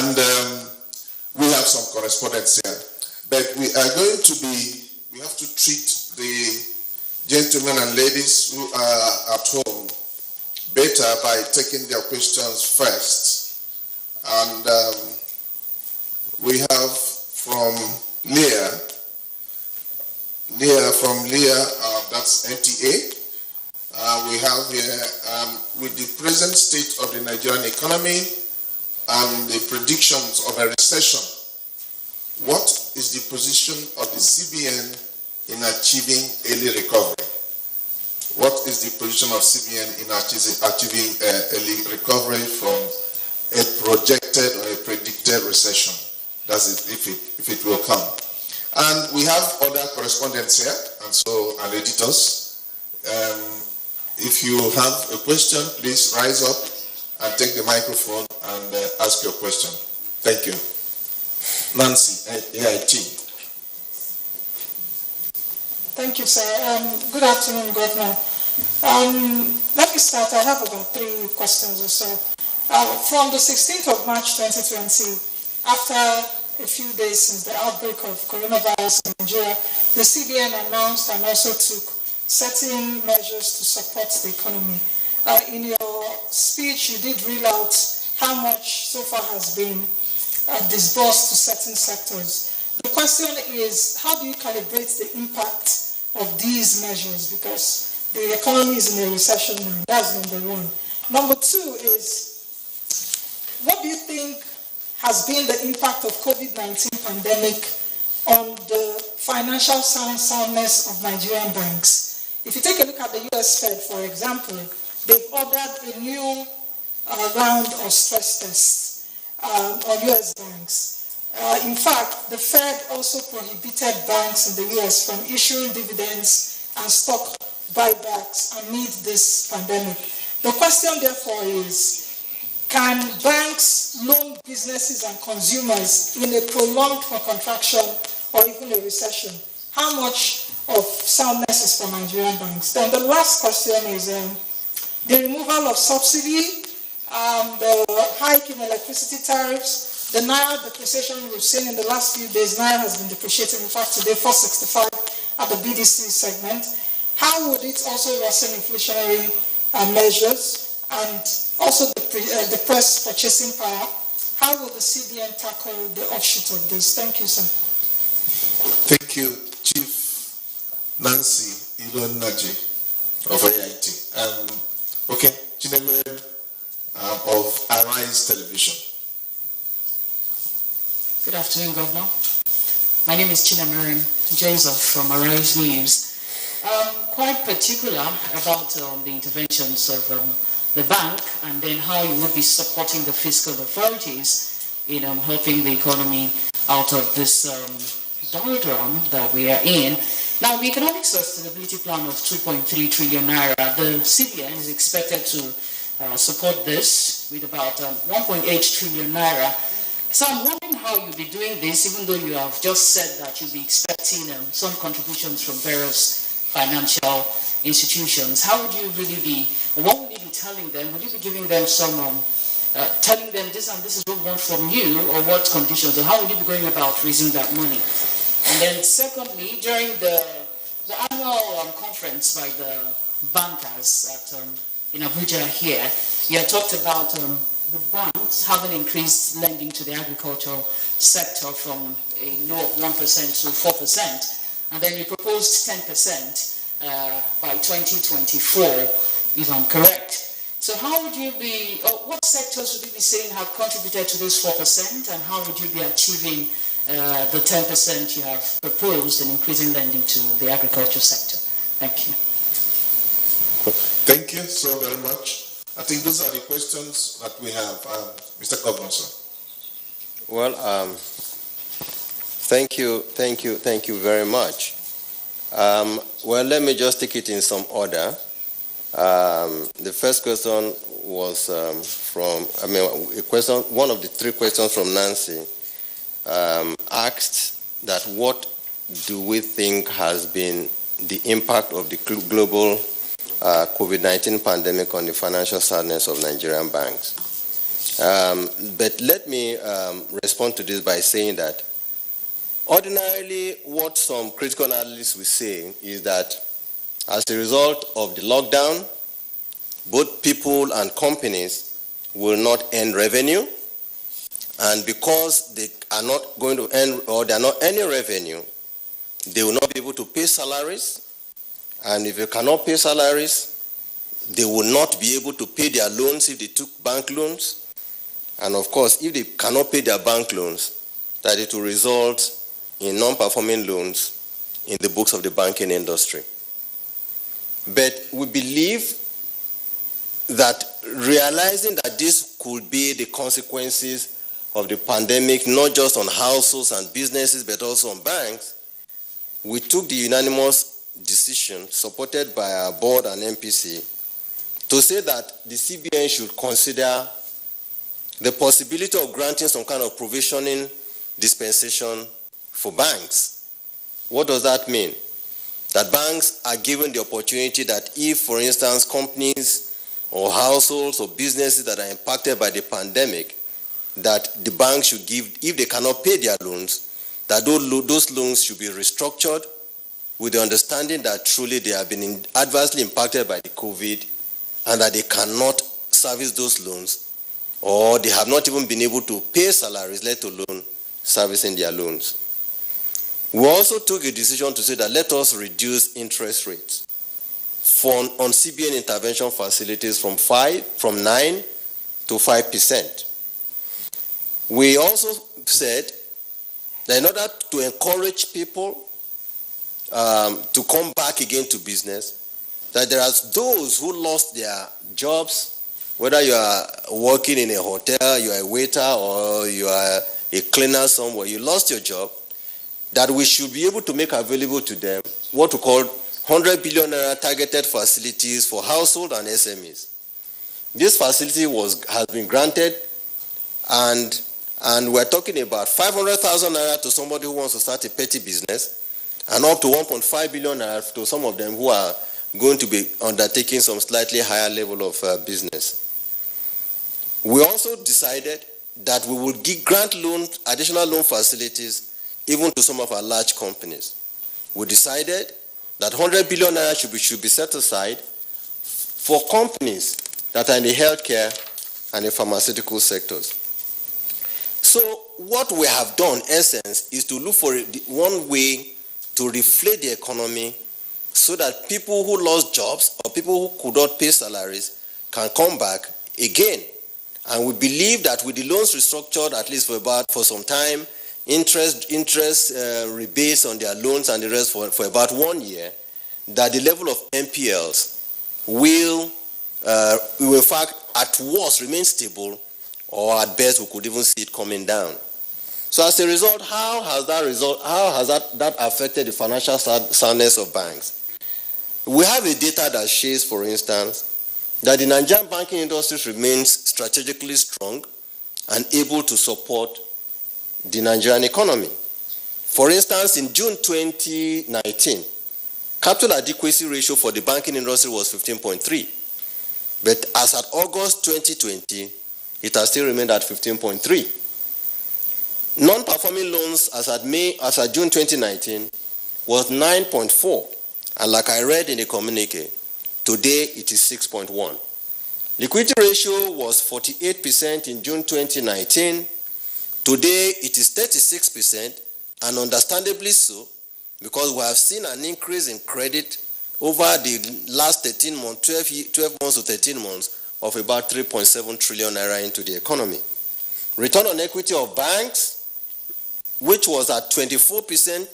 And we have some correspondence here. But we have to treat the gentlemen and ladies who are at home better by taking their questions first. And we have from Leah, that's NTA. We have here, with the present state of the Nigerian economy and the predictions of a recession, what is the position of the CBN in achieving early recovery? What is the position of CBN in achieving early recovery from a projected or a predicted recession? That's it, if it will come. And we have other correspondents here, and editors. If you have a question, please rise up and take the microphone and ask your question. Thank you. Nancy, AIT. Thank you, sir. Good afternoon, Governor. Let me start. I have about 3 questions or so. From the 16th of March 2020, after a few days since the outbreak of coronavirus in Nigeria, the CBN announced and also took certain measures to support the economy. In your speech, you did reel out how much so far has been disbursed to certain sectors. The question is, how do you calibrate the impact of these measures? Because the economy is in a recession now. That's number 1. Number 2 is, what do you think has been the impact of COVID-19 pandemic on the financial soundness of Nigerian banks? If you take a look at the US Fed, for example, they've ordered a new round of stress tests on US banks. In fact, the Fed also prohibited banks in the US from issuing dividends and stock buybacks amid this pandemic. The question, therefore, is, can banks loan businesses and consumers in a prolonged contraction or even a recession? How much of soundness is for Nigerian banks? Then the last question is the removal of subsidy, the hike in electricity tariffs, the Naira depreciation we've seen in the last few days. Naira has been depreciating, in fact, today 465 at the BDC segment. How would it also lessen inflationary measures and also depress purchasing power? How will the CBN tackle the offshoot of this? Thank you, sir. Thank you, Chief Nancy Ilonaji of AIT. Okay, Chinemere of Arise Television. Good afternoon, Governor. My name is Chinemere Joseph from Arise News. Quite particular about the interventions of the bank and then how you would be supporting the fiscal authorities in helping the economy out of this doldrum that we are in. Now, the Economic Sustainability Plan of 2.3 trillion naira, the CBN is expected to support this with about 1.8 trillion naira. So I'm wondering how you'll be doing this, even though you have just said that you'll be expecting some contributions from various financial institutions. How would you really be, or what would you be telling them? Would you be giving them some, telling them this and this is what we want from you, or what conditions, or how would you be going about raising that money? And then secondly, during the annual conference by the bankers in Abuja here, you had talked about the banks having increased lending to the agricultural sector from a low of 1% to 4%. And then you proposed 10% by 2024, if I'm correct. So how would you be, or what sectors would you be saying have contributed to this 4%, and how would you be achieving the 10% you have proposed in increasing lending to the agriculture sector? Thank you. Thank you so very much. I think those are the questions that we have. Mr. Governor, sir. Well, thank you very much. Well, let me just take it in some order. The first question was one of the 3 questions from Nancy asked that what do we think has been the impact of the global COVID-19 pandemic on the financial soundness of Nigerian banks. But let me respond to this by saying that ordinarily what some critical analysts will say is that as a result of the lockdown, both people and companies will not earn revenue, and because they are not going to earn, or they are not earning revenue, they will not be able to pay salaries, and if they cannot pay salaries, they will not be able to pay their loans if they took bank loans, and of course, if they cannot pay their bank loans, that it will result in non-performing loans in the books of the banking industry. But we believe that realizing that this could be the consequences of the pandemic, not just on households and businesses, but also on banks, we took the unanimous decision, supported by our board and MPC, to say that the CBN should consider the possibility of granting some kind of provisioning dispensation for banks. What does that mean? That banks are given the opportunity that if, for instance, companies or households or businesses that are impacted by the pandemic, that the bank should give, if they cannot pay their loans, that those loans should be restructured with the understanding that truly they have been adversely impacted by the COVID and that they cannot service those loans, or they have not even been able to pay salaries, let alone servicing their loans. We also took a decision to say that let us reduce interest rates on CBN intervention facilities from 9 to 5%. We also said that in order to encourage people to come back again to business, that there are those who lost their jobs, whether you are working in a hotel, you are a waiter, or you are a cleaner somewhere, you lost your job, that we should be able to make available to them what we call 100 billion naira targeted facilities for household and SMEs. This facility has been granted, and we're talking about 500,000 naira to somebody who wants to start a petty business, and up to 1.5 billion naira to some of them who are going to be undertaking some slightly higher level of business. We also decided that we would grant additional loan facilities even to some of our large companies. We decided that 100 billion naira should be set aside for companies that are in the healthcare and the pharmaceutical sectors. So what we have done, in essence, is to look for one way to reflate the economy so that people who lost jobs or people who could not pay salaries can come back again. And we believe that with the loans restructured, at least for some time, interest rebates on their loans and the rest for about 1 year, that the level of NPLs will in fact at worst remain stable, or at best we could even see it coming down. So as a result, how has that affected the financial soundness of banks? We have a data that shows, for instance, that the Nigerian banking industry remains strategically strong and able to support the Nigerian economy. For instance, in June 2019, capital adequacy ratio for the banking industry was 15.3. But as at August 2020, it has still remained at 15.3. Non-performing loans as at June 2019 was 9.4. And like I read in the communique, today it is 6.1. Liquidity ratio was 48% in June 2019. Today it is 36%, and understandably so, because we have seen an increase in credit over the last 13 months, 12 months to 13 months, of about 3.7 trillion naira into the economy. Return on equity of banks, which was at 24%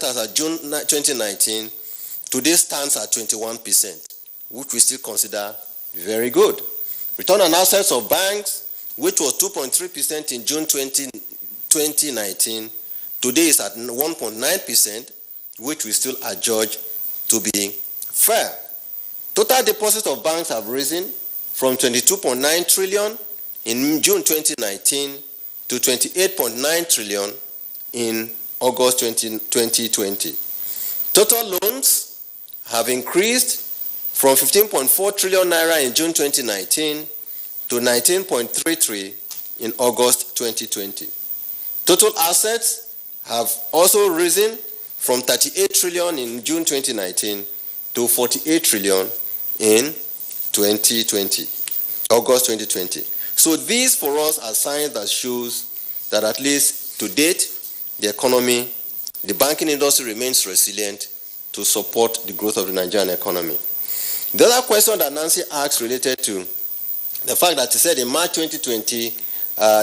as of June 2019, today stands at 21%, which we still consider very good. Return on assets of banks, which was 2.3% in June 2019, today is at 1.9%, which we still adjudge to be fair. Total deposits of banks have risen from 22.9 trillion in June 2019 to 28.9 trillion in August 2020. Total loans have increased from 15.4 trillion naira in June 2019 to to 19.33 in August 2020. Total assets have also risen from 38 trillion in June 2019 to 48 trillion in 2020, August 2020. So these for us are signs that shows that at least to date, the economy, the banking industry remains resilient to support the growth of the Nigerian economy. The other question that Nancy asked related to the fact that he said in March 2020,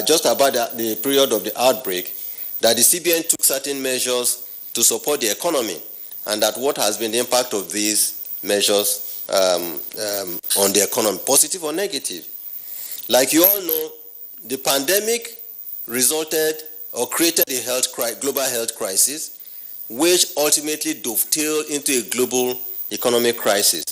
just about the period of the outbreak, that the CBN took certain measures to support the economy, and that what has been the impact of these measures on the economy, positive or negative. Like you all know, the pandemic resulted or created a global health crisis, which ultimately dovetailed into a global economic crisis.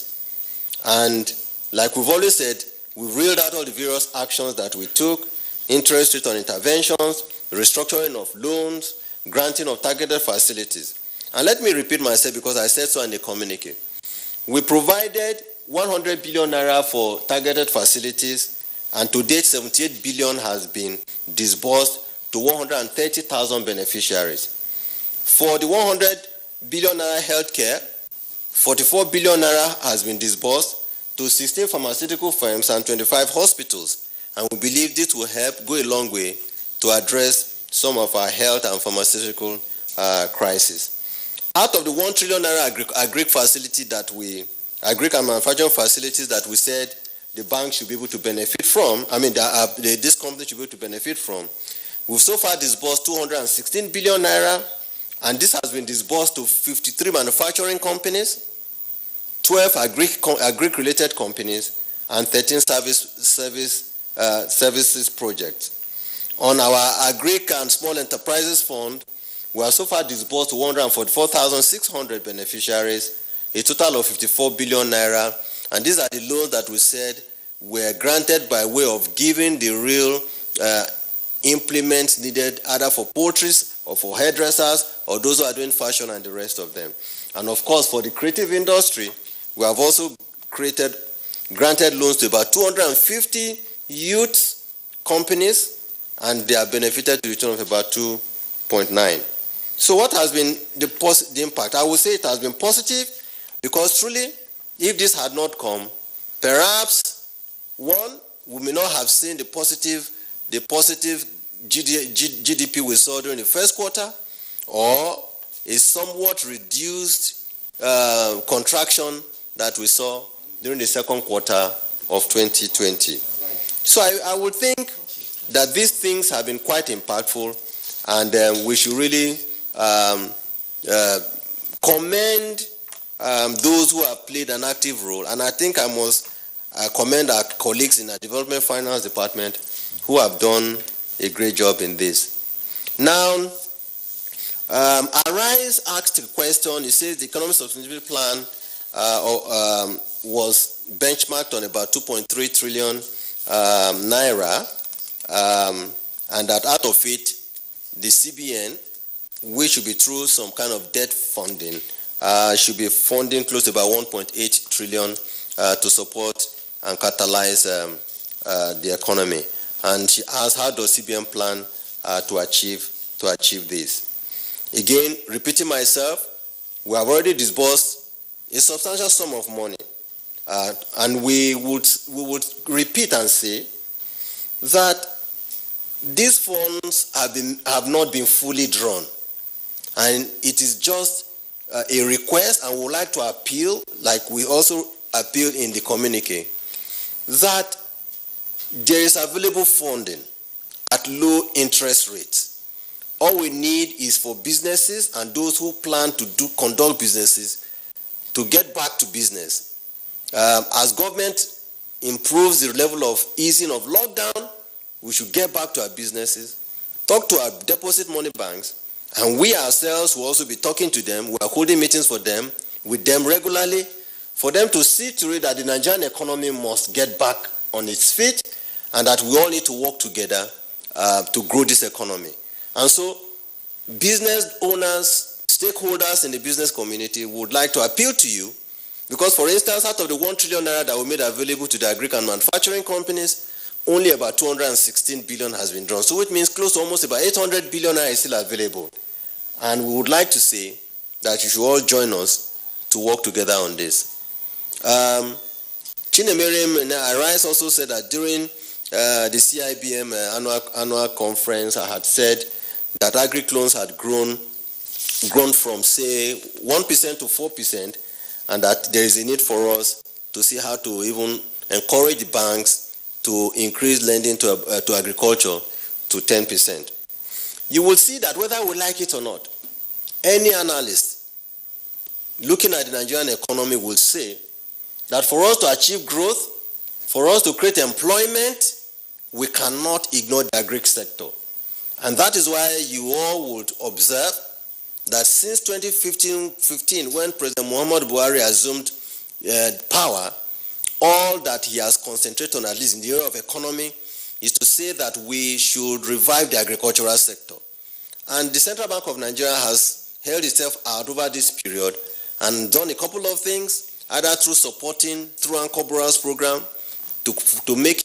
And like we've always said, we reeled out all the various actions that we took: interest rate on interventions, restructuring of loans, granting of targeted facilities. And let me repeat myself because I said so in the communique. We provided 100 billion naira for targeted facilities, and to date 78 billion has been disbursed to 130,000 beneficiaries. For the 100 billion naira healthcare, 44 billion naira has been disbursed to 16 pharmaceutical firms and 25 hospitals. And we believe this will help go a long way to address some of our health and pharmaceutical crisis. Out of the 1 trillion naira agric facility that agric and manufacturing facilities that we said the bank should be able to benefit from, this company should be able to benefit from, we've so far disbursed 216 billion naira, and this has been disbursed to 53 manufacturing companies, 12 agric-related companies, and 13 services projects. On our agric and small enterprises fund, we have so far disbursed to 144,600 beneficiaries, a total of 54 billion naira, and these are the loans that we said were granted by way of giving the real implements needed either for poultries or for hairdressers or those who are doing fashion and the rest of them. And of course, for the creative industry, we have also granted loans to about 250 youth companies, and they are benefited to the tune of about 2.9. So what has been the impact? I would say it has been positive, because truly, if this had not come, perhaps, one, we may not have seen the positive GDP we saw during the first quarter, or a somewhat reduced contraction that we saw during the second quarter of 2020. So I would think that these things have been quite impactful, and we should really commend those who have played an active role. And I think I must commend our colleagues in our development finance department who have done a great job in this. Now, Arise asked a question. He says the economic sustainability plan was benchmarked on about 2.3 trillion naira, and that out of it, the CBN, which should be through some kind of debt funding, should be funding close to about 1.8 trillion to support and catalyze the economy. And she asked, how does CBN plan to achieve this? Again, repeating myself, we have already disbursed a substantial sum of money, and we would repeat and say that these funds have not been fully drawn, and it is just a request, and we would like to appeal, like we also appealed in the communique, that there is available funding at low interest rates. All we need is for businesses and those who plan to conduct businesses to get back to business. As government improves the level of easing of lockdown, we should get back to our businesses, talk to our deposit money banks, and we ourselves will also be talking to them. We are holding meetings with them regularly, for them to see to it that the Nigerian economy must get back on its feet, and that we all need to work together to grow this economy. And so, business owners, stakeholders in the business community would like to appeal to you, because, for instance, out of the 1 trillion naira that we made available to the agric and manufacturing companies, only about 216 billion has been drawn. So it means close to almost about 800 billion is still available. And we would like to say that you should all join us to work together on this. Chinemerem Arise also said that during the CIBM annual conference, I had said that agri loans had grown from, say, 1% to 4%, and that there is a need for us to see how to even encourage the banks to increase lending to agriculture to 10%. You will see that whether we like it or not, any analyst looking at the Nigerian economy will say that for us to achieve growth, for us to create employment, we cannot ignore the agri sector. And that is why you all would observe that since 2015, when President Muhammad Buhari assumed power, all that he has concentrated on, at least in the area of economy, is to say that we should revive the agricultural sector. And the Central Bank of Nigeria has held itself out over this period and done a couple of things, either through supporting through Anchor Borrowers program to make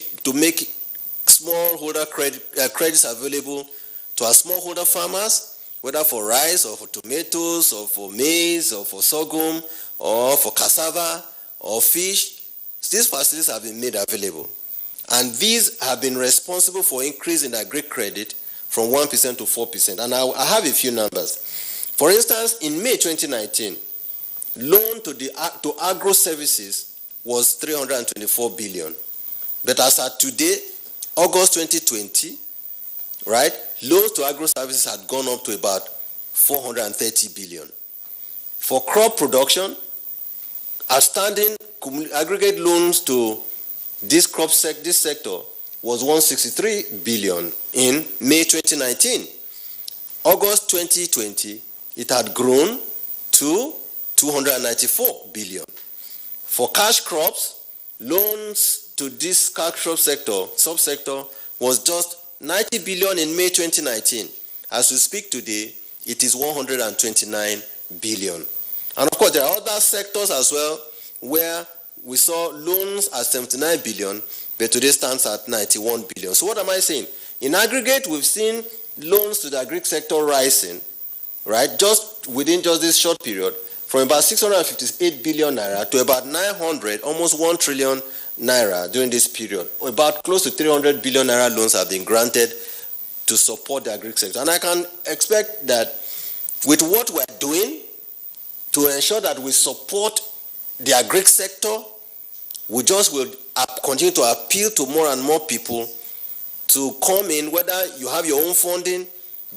smallholder credits available to our smallholder farmers, whether for rice or for tomatoes or for maize or for sorghum or for cassava or fish. These facilities have been made available. And these have been responsible for increase in agri credit from 1% to 4%. And I have a few numbers. For instance, in May 2019, loan to agro services was 324 billion. But as at today, August 2020, right, loans to agro services had gone up to about 430 billion. For crop production, outstanding aggregate loans to this sector was 163 billion in May 2019. August 2020, it had grown to 294 billion. For cash crops, loans to this cash crop subsector was just 90 billion in May 2019. As we speak today, it is 129 billion. And of course, there are other sectors as well where we saw loans at 79 billion, but today stands at 91 billion. So what am I saying? In aggregate, we've seen loans to the agri sector rising, right, just within this short period, from about 658 billion naira to about 900, almost 1 trillion naira during this period. About close to 300 billion naira loans have been granted to support the agri sector. And I can expect that with what we're doing to ensure that we support the agri sector, we just will continue to appeal to more and more people to come in, whether you have your own funding,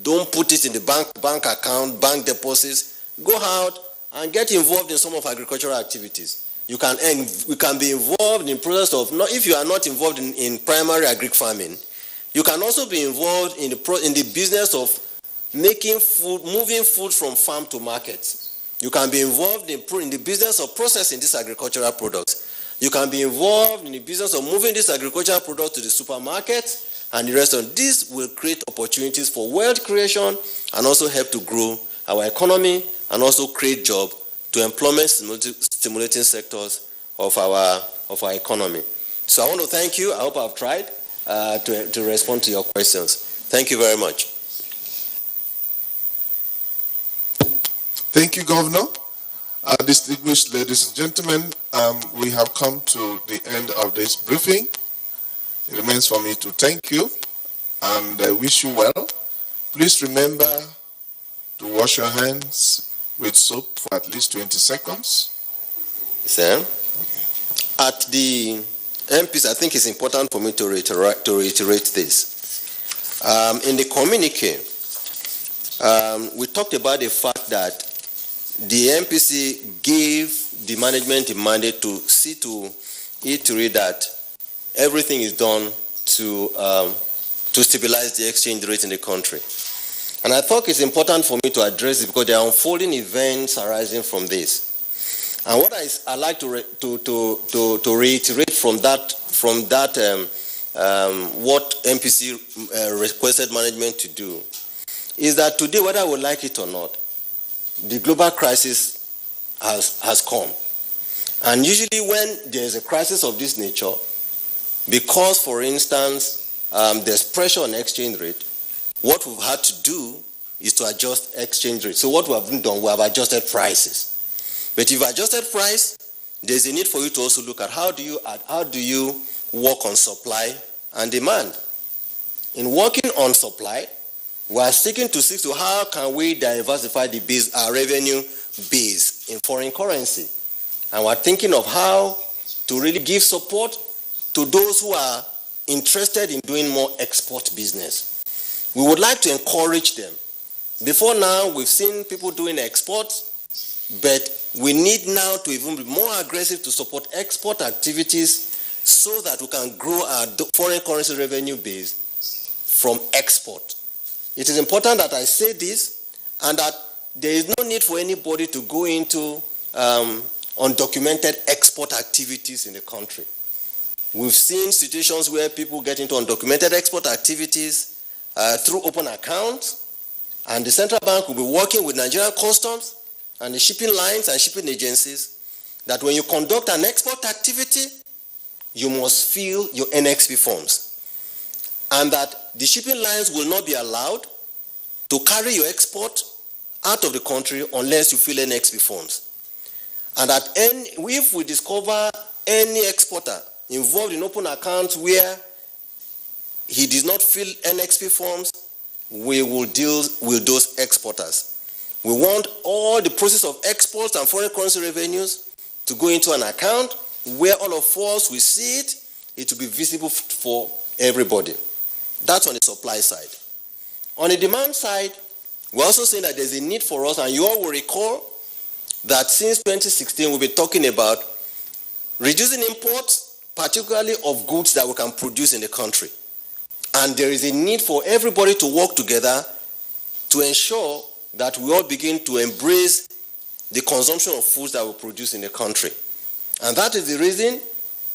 don't put it in the bank account, bank deposits, go out and get involved in some of agricultural activities. We can be involved in the process of, if you are not involved in primary agri farming, you can also be involved in the business of making food, moving food from farm to market. You can be involved in the business of processing these agricultural products. You can be involved in the business of moving these agricultural products to the supermarket and the rest of it. This will create opportunities for wealth creation and also help to grow our economy and also create jobs to employment stimulating sectors of our economy. So I want to thank you. I hope I've tried to respond to your questions. Thank you very much. Thank you, Governor. Distinguished ladies and gentlemen, we have come to the end of this briefing. It remains for me to thank you and I wish you well. Please remember to wash your hands with soap for at least 20 seconds. Sir, at the MPs, I think it's important for me to reiterate this. In the communique, we talked about the fact that the MPC gave the management a mandate to see to it that everything is done to stabilize the exchange rate in the country. And I thought it's important for me to address it because there are unfolding events arising from this. And what I like to reiterate from that what MPC requested management to do is that today, whether we like it or not, the global crisis has come. And usually when there is a crisis of this nature, because, for instance, there's pressure on exchange rate, what we've had to do is to adjust exchange rate. So what we have done, we have adjusted prices. But if you've adjusted price, there's a need for you to also look at how do you work on supply and demand. In working on supply, we are seeking to see how can we diversify the base, our revenue base in foreign currency. And we're thinking of how to really give support to those who are interested in doing more export business. We would like to encourage them. Before now, we've seen people doing exports, but we need now to even be more aggressive to support export activities so that we can grow our foreign currency revenue base from export. It is important that I say this and that there is no need for anybody to go into undocumented export activities in the country. We've seen situations where people get into undocumented export activities through open accounts, and the central bank will be working with Nigerian customs and the shipping lines and shipping agencies that when you conduct an export activity, you must fill your NXP forms, and that the shipping lines will not be allowed to carry your export out of the country unless you fill NXP forms. And that if we discover any exporter involved in open accounts where he does not fill NXP forms, we will deal with those exporters. We want all the process of exports and foreign currency revenues to go into an account where all of us will see it. It will be visible for everybody. That's on the supply side. On the demand side, we're also saying that there's a need for us, and you all will recall that since 2016, we've been talking about reducing imports, particularly of goods that we can produce in the country. And there is a need for everybody to work together to ensure that we all begin to embrace the consumption of foods that we produce in the country. And that is the reason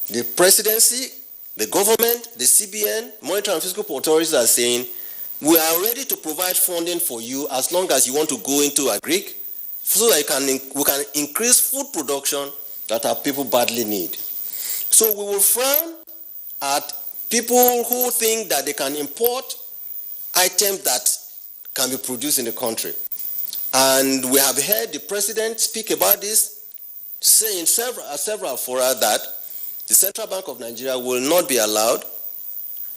the presidency, the government, the CBN, monetary and fiscal authorities are saying, we are ready to provide funding for you as long as you want to go into agric, so that we can increase food production that our people badly need. So we will frown at people who think that they can import items that can be produced in the country. And we have heard the president speak about this, saying several fora that the Central Bank of Nigeria will not be allowed,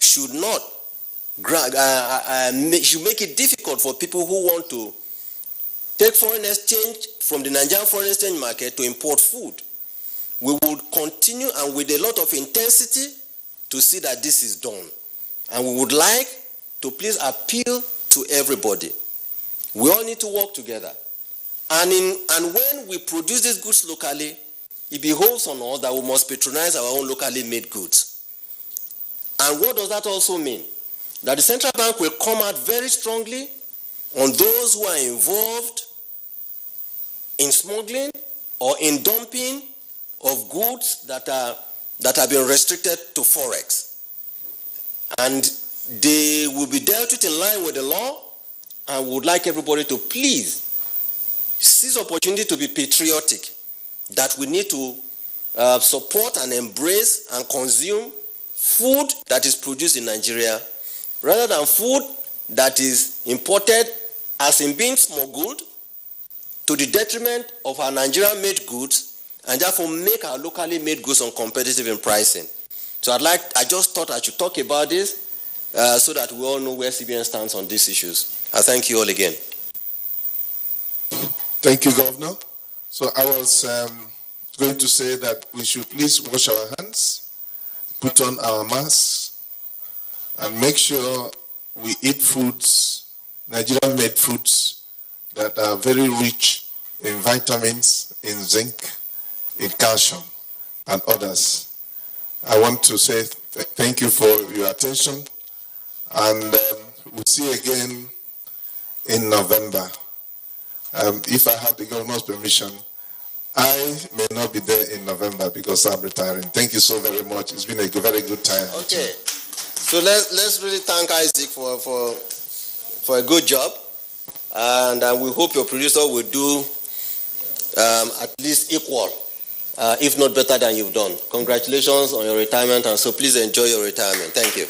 should make it difficult for people who want to take foreign exchange from the Nigerian foreign exchange market to import food. We will continue and with a lot of intensity to see that this is done. And we would like to please appeal to everybody. We all need to work together. And when we produce these goods locally, it behoves on us that we must patronize our own locally made goods. And what does that also mean? That the central bank will come out very strongly on those who are involved in smuggling or in dumping of goods that have been restricted to forex. And they will be dealt with in line with the law, and would like everybody to please seize opportunity to be patriotic, that we need to support and embrace and consume food that is produced in Nigeria rather than food that is imported as in being smuggled to the detriment of our Nigerian-made goods, and therefore make our locally made goods uncompetitive in pricing. So I just thought I should talk about this so that we all know where CBN stands on these issues. I thank you all again. Thank you, Governor. So I was going to say that we should please wash our hands, put on our masks, and make sure we eat foods, Nigerian-made foods, that are very rich in vitamins, in zinc, in calcium, and others. I want to say thank you for your attention, and we'll see you again in November. If I have the governor's permission, I may not be there in November because I'm retiring. Thank you so very much. It's been a very good time. Okay. So let's really thank Isaac for a good job, and we hope your producer will do at least equal if not better than you've done. Congratulations on your retirement, and so please enjoy your retirement. Thank you.